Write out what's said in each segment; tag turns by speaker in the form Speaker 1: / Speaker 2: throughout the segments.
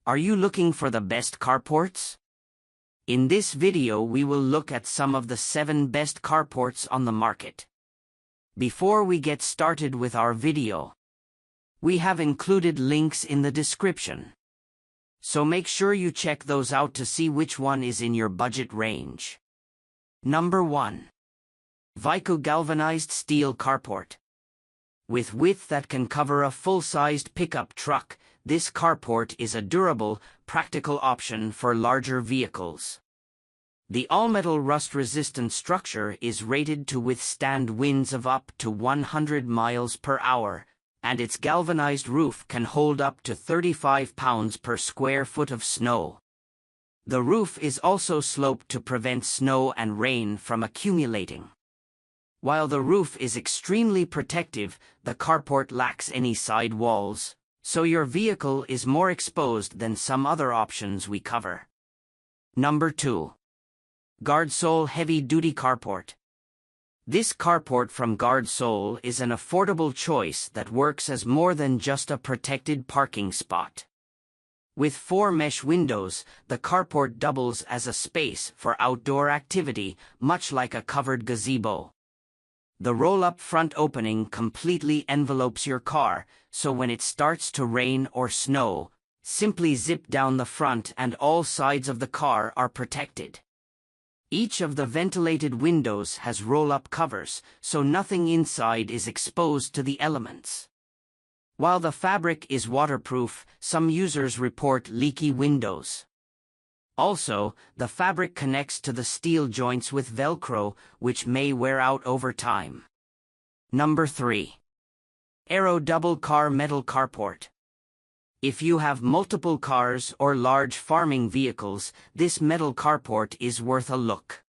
Speaker 1: Are you looking for the best carports? In this video we will look at some of the 7 best carports on the market. Before we get started with our video, we have included links in the description. So make sure you check those out to see which one is in your budget range. Number 1. Veikou Galvanized Steel Carport. With width that can cover a full-sized pickup truck, this carport is a durable, practical option for larger vehicles. The all-metal rust-resistant structure is rated to withstand winds of up to 100 miles per hour, and its galvanized roof can hold up to 35 pounds per square foot of snow. The roof is also sloped to prevent snow and rain from accumulating. While the roof is extremely protective, the carport lacks any side walls, so your vehicle is more exposed than some other options we cover. Number 2. Gardesol Heavy-Duty Carport. This carport from Gardesol is an affordable choice that works as more than just a protected parking spot. With 4 mesh windows, the carport doubles as a space for outdoor activity, much like a covered gazebo. The roll-up front opening completely envelopes your car, so when it starts to rain or snow, simply zip down the front and all sides of the car are protected. Each of the ventilated windows has roll-up covers, so nothing inside is exposed to the elements. While the fabric is waterproof, some users report leaky windows. Also, the fabric connects to the steel joints with Velcro, which may wear out over time. Number 3. Aerody Double Car Metal Carport. If you have multiple cars or large farming vehicles, this metal carport is worth a look.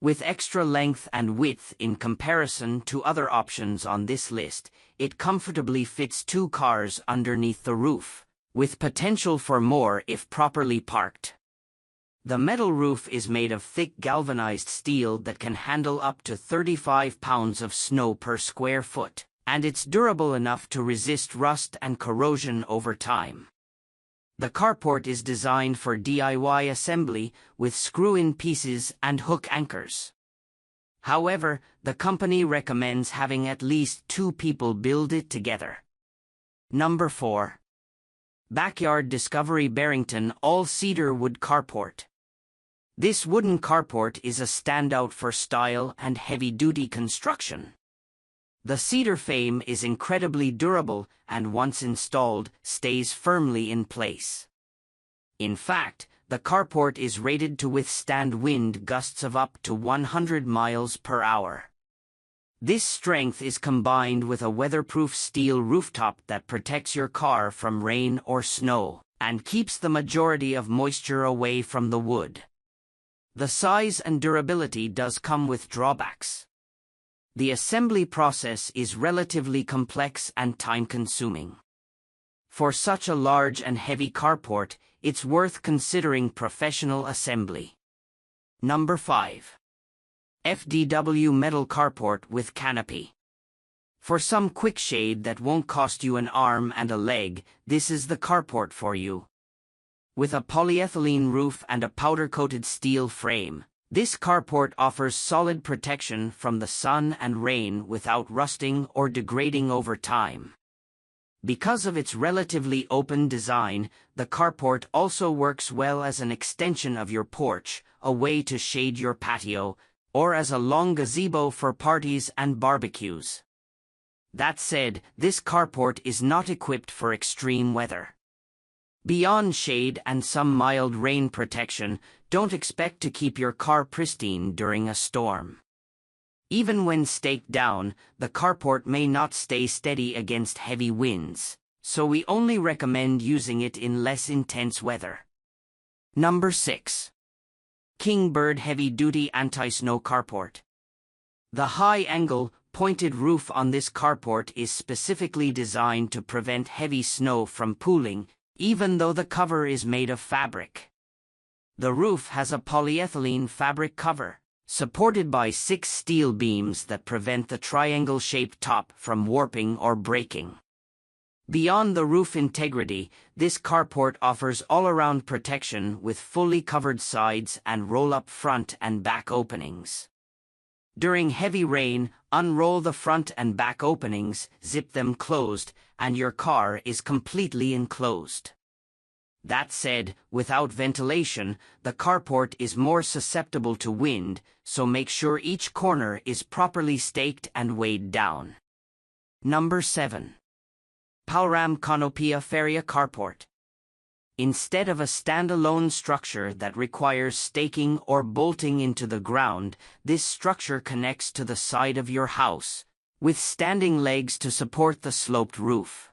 Speaker 1: With extra length and width in comparison to other options on this list, it comfortably fits 2 cars underneath the roof, with potential for more if properly parked. The metal roof is made of thick galvanized steel that can handle up to 35 pounds of snow per square foot, and it's durable enough to resist rust and corrosion over time. The carport is designed for DIY assembly with screw-in pieces and hook anchors. However, the company recommends having at least 2 people build it together. Number 4. Backyard Discovery Barrington All Cedar Wood Carport. This wooden carport is a standout for style and heavy-duty construction. The cedar frame is incredibly durable and once installed, stays firmly in place. In fact, the carport is rated to withstand wind gusts of up to 100 miles per hour. This strength is combined with a weatherproof steel rooftop that protects your car from rain or snow, and keeps the majority of moisture away from the wood. The size and durability does come with drawbacks. The assembly process is relatively complex and time-consuming. For such a large and heavy carport, it's worth considering professional assembly. Number 5. FDW Metal Carport with Canopy. For some quick shade that won't cost you an arm and a leg, this is the carport for you. With a polyethylene roof and a powder-coated steel frame, this carport offers solid protection from the sun and rain without rusting or degrading over time. Because of its relatively open design, the carport also works well as an extension of your porch, a way to shade your patio, or as a long gazebo for parties and barbecues. That said, this carport is not equipped for extreme weather. Beyond shade and some mild rain protection, don't expect to keep your car pristine during a storm. Even when staked down, the carport may not stay steady against heavy winds, so we only recommend using it in less intense weather. Number 6. Kingbird Heavy-Duty Anti-Snow Carport. The high-angle, pointed roof on this carport is specifically designed to prevent heavy snow from pooling, even though the cover is made of fabric. The roof has a polyethylene fabric cover, supported by 6 steel beams that prevent the triangle-shaped top from warping or breaking. Beyond the roof integrity, this carport offers all-around protection with fully covered sides and roll-up front and back openings. During heavy rain, unroll the front and back openings, zip them closed, and your car is completely enclosed. That said, without ventilation, the carport is more susceptible to wind, so make sure each corner is properly staked and weighed down. Number 7. Palram Canopia Feria Carport. Instead of a standalone structure that requires staking or bolting into the ground, this structure connects to the side of your house, with standing legs to support the sloped roof.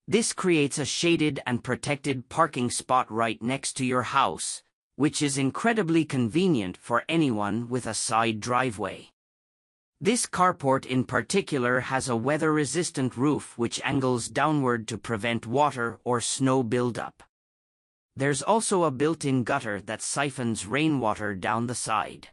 Speaker 1: This creates a shaded and protected parking spot right next to your house, which is incredibly convenient for anyone with a side driveway. This carport in particular has a weather-resistant roof which angles downward to prevent water or snow buildup. There's also a built-in gutter that siphons rainwater down the side.